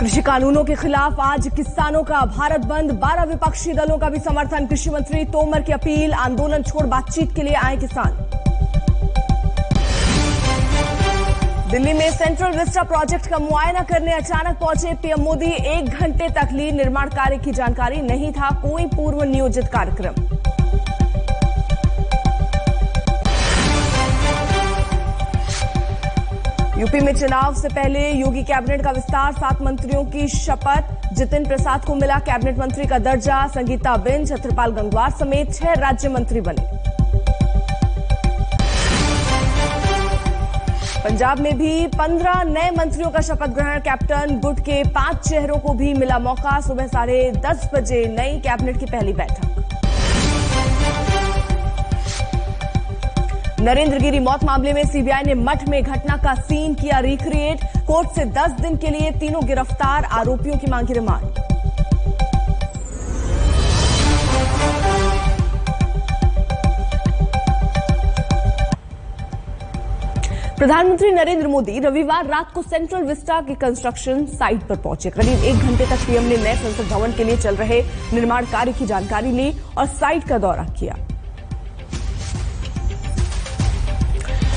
कृषि कानूनों के खिलाफ आज किसानों का भारत बंद, 12 विपक्षी दलों का भी समर्थन। कृषि मंत्री तोमर की अपील, आंदोलन छोड़ बातचीत के लिए आए किसान। दिल्ली में सेंट्रल विस्टा प्रोजेक्ट का मुआयना करने अचानक पहुंचे पीएम मोदी। 1 घंटे तक ली निर्माण कार्य की जानकारी, नहीं था कोई पूर्व नियोजित कार्यक्रम। यूपी में चुनाव से पहले योगी कैबिनेट का विस्तार, 7 मंत्रियों की शपथ। जितिन प्रसाद को मिला कैबिनेट मंत्री का दर्जा। संगीता बेन, छत्रपाल गंगवार समेत 6 राज्य मंत्री बने। पंजाब में भी 15 नए मंत्रियों का शपथ ग्रहण। कैप्टन गुट के 5 चेहरों को भी मिला मौका। सुबह 10:30 बजे नई कैबिनेट की पहली बैठक। नरेंद्र गिरी मौत मामले में सीबीआई ने मठ में घटना का सीन किया रिक्रिएट। कोर्ट से 10 दिन के लिए तीनों गिरफ्तार आरोपियों की मांगी रिमांड। प्रधानमंत्री नरेंद्र मोदी रविवार रात को सेंट्रल विस्टा के कंस्ट्रक्शन साइट पर पहुंचे। करीब 1 घंटे तक पीएम ने नए संसद भवन के लिए चल रहे निर्माण कार्य की जानकारी ली और साइट का दौरा किया।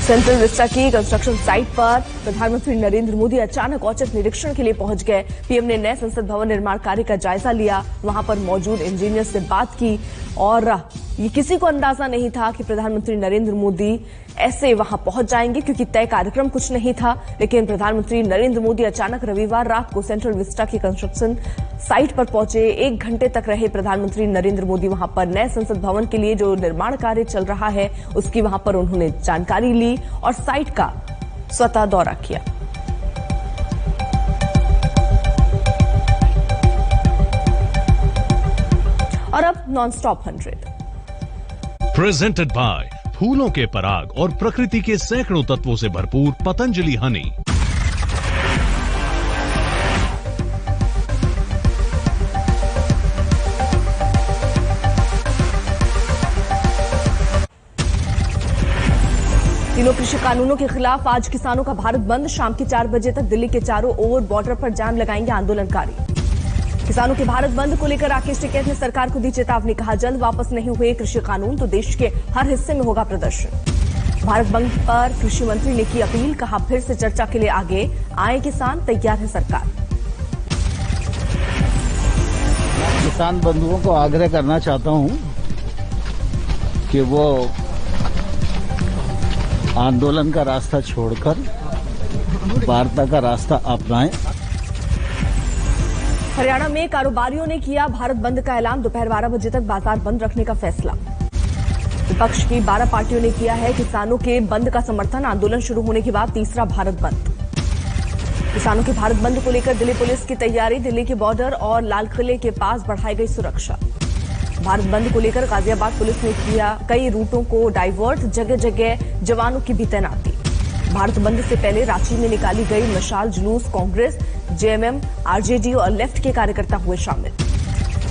सेंट्रल विस्टा की कंस्ट्रक्शन साइट पर प्रधानमंत्री नरेंद्र मोदी अचानक औचक निरीक्षण के लिए पहुंच गए। पीएम ने नए संसद भवन निर्माण कार्य का जायजा लिया, वहां पर मौजूद इंजीनियर से बात की और ये किसी को अंदाजा नहीं था कि प्रधानमंत्री नरेंद्र मोदी ऐसे वहां पहुंच जाएंगे, क्योंकि तय कार्यक्रम कुछ नहीं था। लेकिन प्रधानमंत्री नरेंद्र मोदी अचानक रविवार रात को सेंट्रल विस्टा की कंस्ट्रक्शन साइट पर पहुंचे। 1 घंटे तक रहे प्रधानमंत्री नरेंद्र मोदी वहां पर। नए संसद भवन के लिए जो निर्माण कार्य चल रहा है उसकी वहां पर उन्होंने जानकारी ली और साइट का स्वतः दौरा किया। और अब नॉनस्टॉप 100 प्रेजेंटेड बाय फूलों के पराग और प्रकृति के सैकड़ों तत्वों से भरपूर पतंजलि हनी। तीनों कृषि कानूनों के खिलाफ आज किसानों का भारत बंद। शाम के 4 बजे तक दिल्ली के चारों ओर बॉर्डर पर जाम लगाएंगे आंदोलनकारी। किसानों के भारत बंद को लेकर राकेश टिकैत ने सरकार को दी चेतावनी। कहा, जल्द वापस नहीं हुए कृषि कानून तो देश के हर हिस्से में होगा प्रदर्शन। भारत बंद पर कृषि मंत्री ने की अपील। कहा, फिर से चर्चा के लिए आगे आए किसान, तैयार है सरकार। किसान बंधुओं को आग्रह करना चाहता हूं कि वो आंदोलन का रास्ता छोड़कर वार्ता का रास्ता अपनाएं। हरियाणा में कारोबारियों ने किया भारत बंद का ऐलान। दोपहर 12 बजे तक बाजार बंद रखने का फैसला। विपक्ष की 12 पार्टियों ने किया है किसानों के बंद का समर्थन। आंदोलन शुरू होने के बाद तीसरा भारत बंद। किसानों के भारत बंद को लेकर दिल्ली पुलिस की तैयारी। दिल्ली के बॉर्डर और लाल किले के पास बढ़ाई गई सुरक्षा। भारत बंद को लेकर गाजियाबाद पुलिस ने किया कई रूटों को डाइवर्ट, जगह जगह जवानों की भी तैनाती। भारत बंद से पहले रांची में निकाली गई मशाल जुलूस, कांग्रेस, जेएमएम, आरजेडी और लेफ्ट के कार्यकर्ता हुए शामिल।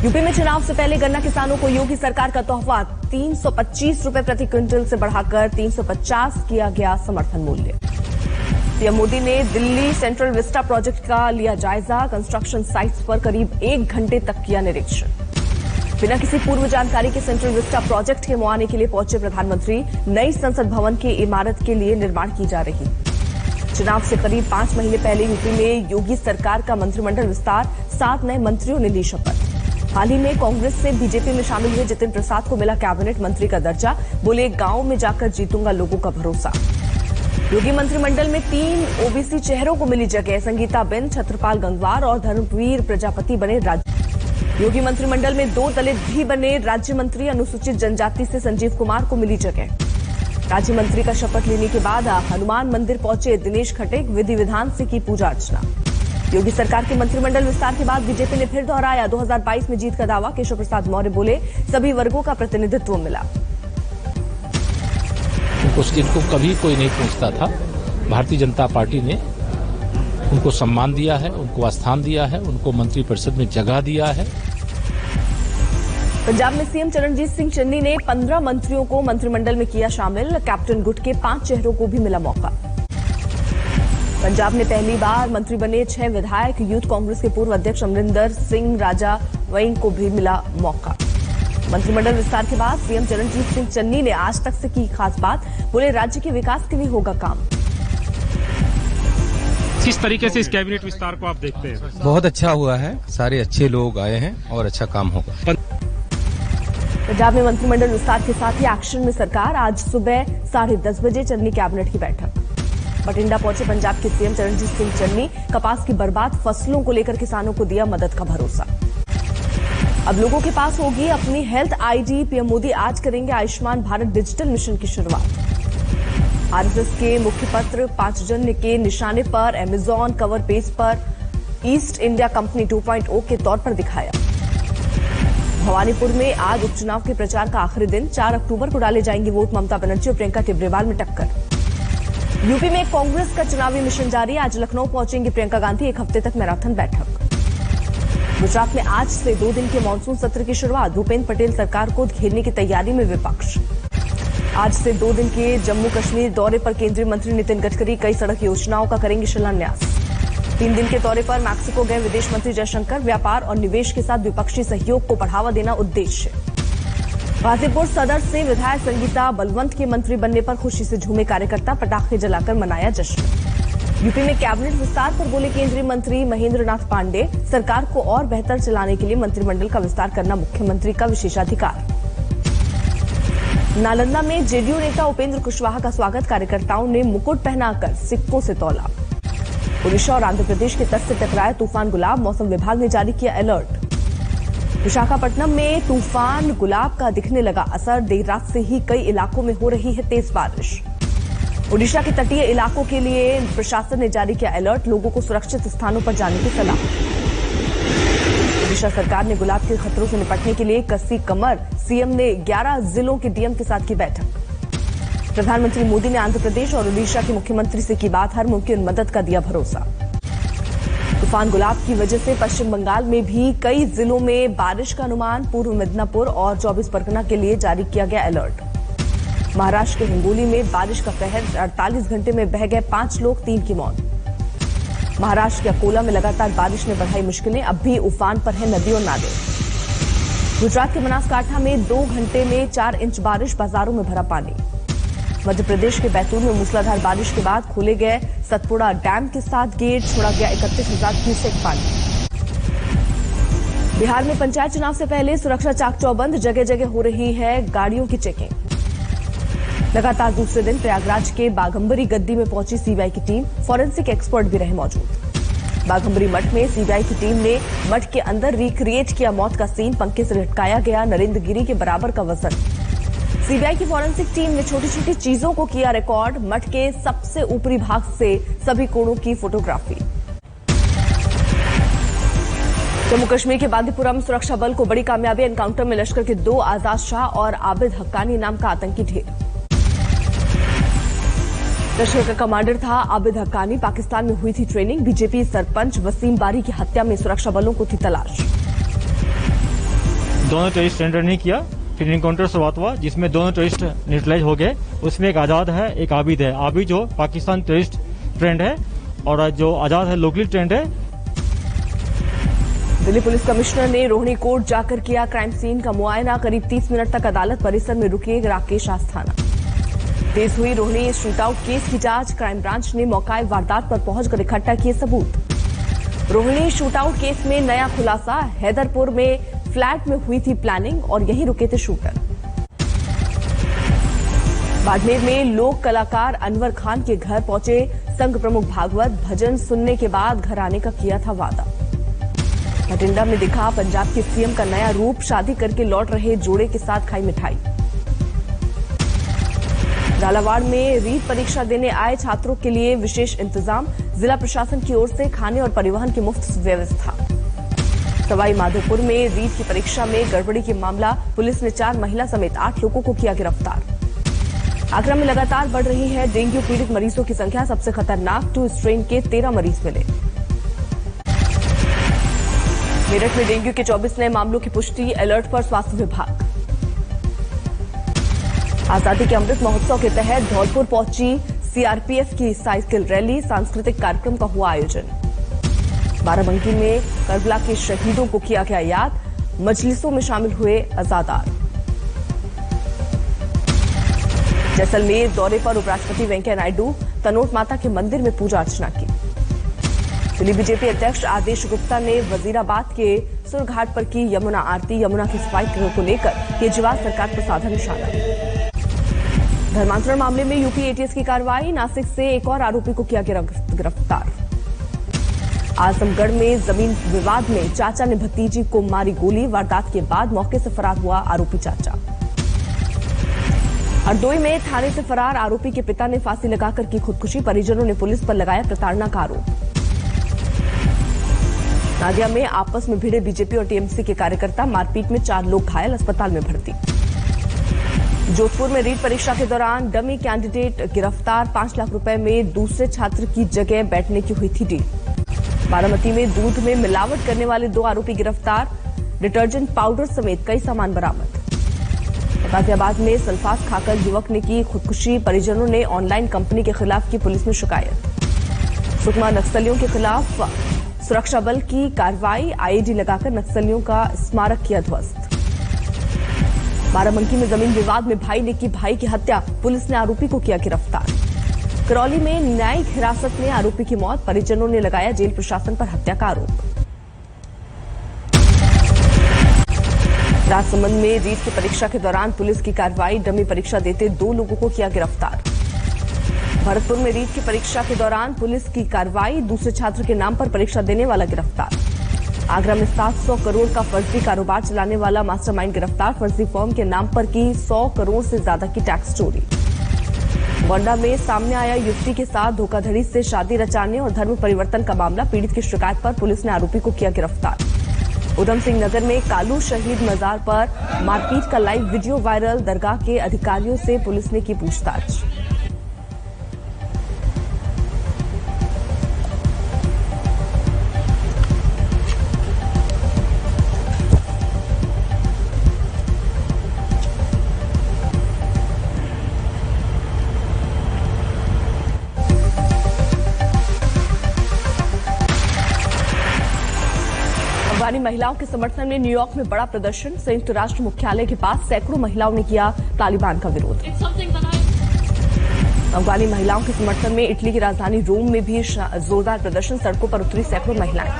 यूपी में चुनाव से पहले गन्ना किसानों को योगी सरकार का तोहफा, 325 रुपए प्रति क्विंटल से बढ़ाकर 350 किया गया समर्थन मूल्य। पीएम मोदी ने दिल्ली सेंट्रल विस्टा प्रोजेक्ट का लिया जायजा। कंस्ट्रक्शन साइट्स पर करीब 1 घंटे तक किया निरीक्षण। बिना किसी पूर्व जानकारी के सेंट्रल विस्टा प्रोजेक्ट के मुआयने के लिए पहुंचे प्रधानमंत्री। नई संसद भवन की इमारत के लिए निर्माण की जा रही। चुनाव से करीब 5 महीने पहले यूपी में योगी सरकार का मंत्रिमंडल विस्तार, 7 नए मंत्रियों ने ली शपथ। हाल ही में कांग्रेस से बीजेपी में शामिल हुए जितिन प्रसाद को मिला कैबिनेट मंत्री का दर्जा। बोले, गांव में जाकर जीतूंगा लोगों का भरोसा। योगी मंत्रिमंडल में 3 ओबीसी चेहरों को मिली जगह। संगीता बेन, छत्रपाल गंगवार और धर्मवीर प्रजापति बने राज्य। योगी मंत्रिमंडल में 2 दलित भी बने राज्य मंत्री। अनुसूचित जनजाति से संजीव कुमार को मिली जगह। राज्य मंत्री का शपथ लेने के बाद हनुमान मंदिर पहुंचे दिनेश खटेक, विधि विधान से की पूजा अर्चना। योगी सरकार के मंत्रिमंडल विस्तार के बाद बीजेपी ने फिर दोहराया 2022 में जीत का दावा। केशव प्रसाद मौर्य बोले, सभी वर्गों का प्रतिनिधित्व मिला। जिनको कभी कोई नहीं पूछता था, भारतीय जनता पार्टी ने उनको सम्मान दिया है, उनको स्थान दिया है, उनको मंत्रिपरिषद में जगह दिया है। पंजाब में सीएम चरणजीत सिंह चन्नी ने 15 मंत्रियों को मंत्रिमंडल में किया शामिल। कैप्टन गुट के 5 चेहरों को भी मिला मौका। पंजाब में पहली बार मंत्री बने 6 विधायक। यूथ कांग्रेस के पूर्व अध्यक्ष अमरिंदर सिंह राजा वहीं को भी मिला मौका। मंत्रिमंडल विस्तार के बाद सीएम चरणजीत सिंह चन्नी ने आज तक से की खास बात, बोले राज्य के विकास के लिए होगा काम। किस तरीके से इस कैबिनेट विस्तार को आप देखते हैं? बहुत अच्छा हुआ है, सारे अच्छे लोग आए हैं और अच्छा काम होगा। पंजाब में मंत्रिमंडल विस्तार के साथ ही एक्शन में सरकार। आज सुबह 10:30 बजे चन्नी कैबिनेट की बैठक। बठिंडा पहुंचे पंजाब के सीएम चरणजीत सिंह चन्नी। कपास की बर्बाद फसलों को लेकर किसानों को दिया मदद का भरोसा। अब लोगों के पास होगी अपनी हेल्थ आईडी। पीएम मोदी आज करेंगे आयुष्मान भारत डिजिटल मिशन की शुरुआत। आरएसएस के मुख्य पत्र पांचजन्य के निशाने पर अमेजॉन कवर पेज पर ईस्ट इंडिया कंपनी 2.0 के तौर पर दिखाया। भवानीपुर में आज उपचुनाव के प्रचार का आखिरी दिन। 4 अक्टूबर को डाले जाएंगे वोट। ममता बनर्जी और प्रियंका टिब्रेवाल में टक्कर। यूपी में कांग्रेस का चुनावी मिशन जारी। आज लखनऊ पहुंचेंगी प्रियंका गांधी। 1 हफ्ते तक मैराथन बैठक। गुजरात में आज से 2 दिन के मानसून सत्र की शुरुआत। भूपेंद्र पटेल सरकार को घेरने की तैयारी में विपक्ष। आज से 2 दिन के जम्मू कश्मीर दौरे पर केंद्रीय मंत्री नितिन गडकरी कई सड़क योजनाओं का करेंगे शिलान्यास। 3 दिन के दौरे पर मैक्सिको गए विदेश मंत्री जयशंकर। व्यापार और निवेश के साथ द्विपक्षीय सहयोग को बढ़ावा देना उद्देश्य। गाजीपुर सदर से विधायक संगीता बलवंत के मंत्री बनने पर खुशी से झूमे कार्यकर्ता। पटाखे जलाकर मनाया जश्न। यूपी में कैबिनेट विस्तार पर बोले केंद्रीय मंत्री महेंद्र नाथ पांडे। सरकार को और बेहतर चलाने के लिए मंत्रिमंडल का विस्तार करना मुख्यमंत्री का विशेषाधिकार। नालंदा में जेडीयू नेता उपेंद्र कुशवाहा का स्वागत। कार्यकर्ताओं ने मुकुट पहनाकर सिक्कों से तौला। ओडिशा और आंध्र प्रदेश के तट से टकराया तूफान गुलाब। मौसम विभाग ने जारी किया अलर्ट। विशाखापट्टनम में तूफान गुलाब का दिखने लगा असर। देर रात से ही कई इलाकों में हो रही है तेज बारिश। ओडिशा के तटीय इलाकों के लिए प्रशासन ने जारी किया अलर्ट। लोगों को सुरक्षित स्थानों पर जाने की सलाह। ओडिशा सरकार ने गुलाब के खतरों से निपटने के लिए कसी कमर। सीएम ने 11 जिलों के डीएम के साथ की बैठक। प्रधानमंत्री मोदी ने आंध्र प्रदेश और ओडिशा के मुख्यमंत्री से की बात। हर मुमकिन मदद का दिया भरोसा। तूफान गुलाब की वजह से पश्चिम बंगाल में भी कई जिलों में बारिश का अनुमान। पूर्व मिदनापुर और 24 परगना के लिए जारी किया गया अलर्ट। महाराष्ट्र के हिंगोली में बारिश का कहर। 48 घंटे में बह गए 5 लोग, 3 की मौत। महाराष्ट्र के अकोला में लगातार बारिश ने बढ़ाई मुश्किलें। अब भी उफान पर है नदी और नाले। गुजरात के बनासकांठा में 2 घंटे में 4 इंच बारिश। बाजारों में भरा पानी। मध्य प्रदेश के बैतूल में मूसलाधार बारिश के बाद खोले गए सतपुड़ा डैम के 7 गेट। छोड़ा गया 31,000 क्यूसेक पानी। बिहार में पंचायत चुनाव से पहले सुरक्षा चाक चौबंद। जगह जगह हो रही है गाड़ियों की चेकिंग। लगातार दूसरे दिन प्रयागराज के बाघंबरी गद्दी में पहुंची सीबीआई की टीम। फॉरेंसिक एक्सपर्ट भी रहे मौजूद। बाघंबरी मठ में सीबीआई की टीम ने मठ के अंदर रिक्रिएट किया मौत का सीन। पंखे से लटकाया गया नरेंद्र गिरी के बराबर का वजन। सीबीआई की फॉरेंसिक टीम ने छोटी छोटी चीजों को किया रिकॉर्ड। मठ के सबसे ऊपरी भाग से सभी कोणों की फोटोग्राफी। जम्मू कश्मीर के बांदीपुरा में सुरक्षा बल को बड़ी कामयाबी। एनकाउंटर में लश्कर के 2 आजाद शाह और आबिद हक्कानी नाम का आतंकी ढेर। लश्कर का कमांडर था आबिद हक्कानी। पाकिस्तान में हुई थी ट्रेनिंग। बीजेपी सरपंच वसीम बारी की हत्या में सुरक्षा बलों को थी तलाश। दोनों टेररिस्ट सरेंडर नहीं किया। फिर इनकाउंटर शुरुआत हुआ जिसमें दोनों टेररिस्ट न्यूट्रलाइज हो गए। उसमें एक आजाद है, एक आबिद है। आबिद जो पाकिस्तान टेररिस्ट ट्रेंड है और जो आजाद है लोकली ट्रेंड है। दिल्ली पुलिस कमिश्नर ने रोहिणी कोर्ट जाकर किया क्राइम सीन का मुआयना। करीब 30 मिनट तक अदालत परिसर में रुके राकेश आस्थाना। तेज हुई रोहिणी शूटआउट केस की जांच। क्राइम ब्रांच ने मौका वारदात पर पहुंचकर इकट्ठा किए सबूत। रोहिणी शूटआउट केस में नया खुलासा। हैदरपुर में फ्लैट में हुई थी प्लानिंग और यहीं रुके थे शूटर। बाड़मेर में लोक कलाकार अनवर खान के घर पहुंचे संघ प्रमुख भागवत। भजन सुनने के बाद घर आने का किया था वादा। बठिंडा में दिखा पंजाब के सीएम का नया रूप। शादी करके लौट रहे जोड़े के साथ खाई मिठाई। झालावाड़ में रीट परीक्षा देने आए छात्रों के लिए विशेष इंतजाम। जिला प्रशासन की ओर से खाने और परिवहन की मुफ्त व्यवस्था। सवाई माधोपुर में रीट की परीक्षा में गड़बड़ी के मामला। पुलिस ने 4 महिला समेत 8 लोगों को किया गिरफ्तार। आगरा में लगातार बढ़ रही है डेंगू पीड़ित मरीजों की संख्या। सबसे खतरनाक 2 स्ट्रेन के 13 मरीज मिले। मेरठ में डेंगू के 24 नए मामलों की पुष्टि। अलर्ट पर स्वास्थ्य विभाग। आजादी के अमृत महोत्सव के तहत धौलपुर पहुंची सीआरपीएफ की साइकिल रैली, सांस्कृतिक कार्यक्रम का हुआ आयोजन। बाराबंकी में करबला के शहीदों को किया गया याद, मजलिसों में शामिल हुए अजादार। जैसलमेर दौरे पर उपराष्ट्रपति वेंकैया नायडू तनोट माता के मंदिर में पूजा अर्चना की। दिल्ली बीजेपी अध्यक्ष आदेश गुप्ता ने वजीराबाद के सुरघाट पर की यमुना आरती, यमुना की सफाई को लेकर केजरीवाल सरकार पर साधा निशाना। धर्मांतरण मामले में यूपी एटीएस की कार्रवाई, नासिक से एक और आरोपी को किया गिरफ्तार। आजमगढ़ में जमीन विवाद में चाचा ने भतीजी को मारी गोली, वारदात के बाद मौके से फरार हुआ आरोपी चाचा। हरदोई में थाने से फरार आरोपी के पिता ने फांसी लगाकर की खुदकुशी, परिजनों ने पुलिस पर लगाया प्रताड़ना का आरोप। नादिया में आपस में भिड़े बीजेपी और टीएमसी के कार्यकर्ता, मारपीट में 4 लोग घायल, अस्पताल में भर्ती। जोधपुर में रीट परीक्षा के दौरान डमी कैंडिडेट गिरफ्तार, 5 लाख रुपए में दूसरे छात्र की जगह बैठने की हुई थी डील। बारामती में दूध में मिलावट करने वाले 2 आरोपी गिरफ्तार, डिटर्जेंट पाउडर समेत कई सामान बरामद। गाजियाबाद में सल्फास खाकर युवक ने की खुदकुशी, परिजनों ने ऑनलाइन कंपनी के खिलाफ की पुलिस में शिकायत। सुकमा नक्सलियों के खिलाफ सुरक्षा बल की कार्रवाई, आईईडी लगाकर नक्सलियों का स्मारक किया ध्वस्त। बाराबंकी में जमीन विवाद में भाई ने की भाई की हत्या, पुलिस ने आरोपी को किया गिरफ्तार। करौली में न्यायिक हिरासत में आरोपी की मौत, परिजनों ने लगाया जेल प्रशासन पर हत्या का आरोप। राजसमंद में रीट की परीक्षा के दौरान पुलिस की कार्रवाई, डमी परीक्षा देते 2 लोगों को किया गिरफ्तार। भरतपुर में रीट की परीक्षा के दौरान पुलिस की कार्रवाई, दूसरे छात्र के नाम पर परीक्षा देने वाला गिरफ्तार। आगरा में 700 करोड़ का फर्जी कारोबार चलाने वाला मास्टरमाइंड गिरफ्तार, फर्जी फर्म के नाम पर की 100 करोड़ से ज्यादा की टैक्स चोरी। गोंडा में सामने आया युवती के साथ धोखाधड़ी से शादी रचाने और धर्म परिवर्तन का मामला, पीड़ित की शिकायत पर पुलिस ने आरोपी को किया गिरफ्तार। उधम सिंह नगर में कालू शहीद मजार पर मारपीट का लाइव वीडियो वायरल, दरगाह के अधिकारियों से पुलिस ने की पूछताछ। अफगानी महिलाओं के समर्थन में न्यूयॉर्क में बड़ा प्रदर्शन, संयुक्त राष्ट्र मुख्यालय के पास सैकड़ों महिलाओं ने किया तालिबान का विरोध। अफगानी महिलाओं के समर्थन में इटली की राजधानी रोम में भी जोरदार प्रदर्शन, सड़कों पर उतरी सैकड़ों महिलाएं।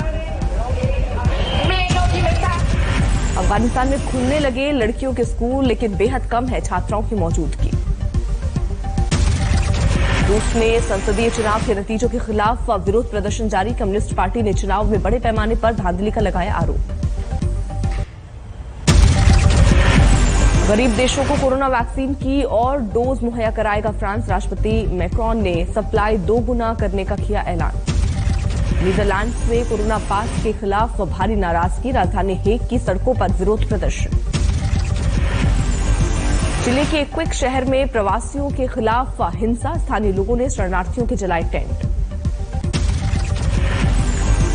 अफगानिस्तान में खुलने लगे लड़कियों के स्कूल, लेकिन बेहद कम है छात्राओं की मौजूदगी। रूस में संसदीय चुनाव के नतीजों के खिलाफ विरोध प्रदर्शन जारी, कम्युनिस्ट पार्टी ने चुनाव में बड़े पैमाने पर धांधली का लगाया आरोप। गरीब देशों को कोरोना वैक्सीन की और डोज मुहैया कराएगा फ्रांस, राष्ट्रपति मैक्रोन ने सप्लाई 2 गुना करने का किया ऐलान। नीदरलैंड्स में कोरोना पास के खिलाफ भारी नाराजगी, राजधानी हेग की सड़कों पर विरोध प्रदर्शन। चिली के क्विक शहर में प्रवासियों के खिलाफ हिंसा, स्थानीय लोगों ने शरणार्थियों के जलाए टेंट।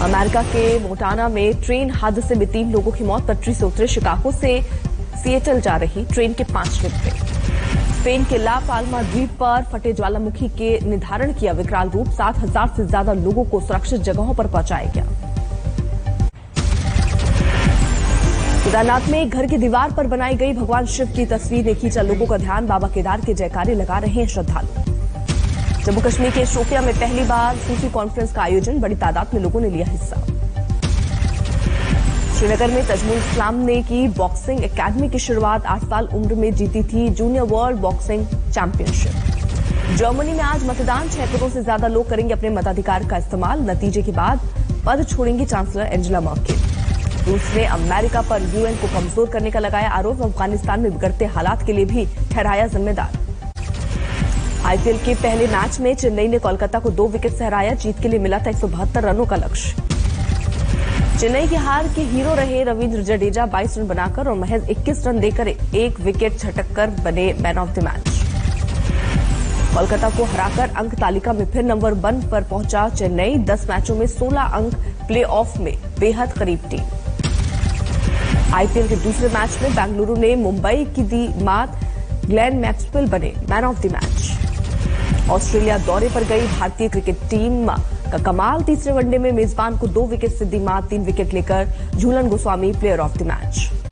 अमेरिका के मोटाना में ट्रेन हादसे में 3 लोगों की मौत, पटरी से उतरे शिकागो से सिएटल जा रही ट्रेन के 5 डिब्बे। स्पेन के ला पाल्मा द्वीप पर फटे ज्वालामुखी के निर्धारण किया विकराल रूप, 7,000 से ज्यादा लोगों को सुरक्षित जगहों पर पहुंचाया गया। केदारनाथ में घर की दीवार पर बनाई गई भगवान शिव की तस्वीर ने खींचा लोगों का ध्यान, बाबा केदार के जयकारे लगा रहे हैं श्रद्धालु। जम्मू कश्मीर के शोपियां में पहली बार सूफी कॉन्फ्रेंस का आयोजन, बड़ी तादाद में लोगों ने लिया हिस्सा। श्रीनगर में तजमुल इस्लाम ने की बॉक्सिंग एकेडमी की शुरुआत, 8 साल उम्र में जीती थी junior world boxing championship. Germany में आज मतदान, 6 करोड़ से ज्यादा लोग करेंगे अपने मताधिकार का इस्तेमाल, नतीजे के बाद पद छोड़ेंगी चांसलर एंजेला मर्केल। रूस ने अमेरिका पर यूएन को कमजोर करने का लगाया आरोप, अफगानिस्तान में बिगड़ते हालात के लिए भी ठहराया जिम्मेदार। आईपीएल के पहले मैच में चेन्नई ने कोलकाता को 2 विकेट से हराया, जीत के लिए मिला था 172 रनों का लक्ष्य। चेन्नई की हार के हीरो रहे रविंद्र जडेजा, 22 रन बनाकर और महज 21 रन देकर 1 विकेट झटककर बने man of the match. Kolkata को हराकर अंक तालिका में फिर नंबर 1 पर पहुंचा चेन्नई, 10 मैचों में 16 अंक, प्ले ऑफ में बेहद करीब टीम। आईपीएल के दूसरे मैच में बेंगलुरु ने मुंबई की दी मात, ग्लेन मैक्सवेल बने man of the match. Australia दौरे पर गई भारतीय क्रिकेट टीम का कमाल। तीसरे वनडे में मेजबान को 2 विकेट से दी मात। 3 विकेट लेकर Jhulan Goswami player of the match.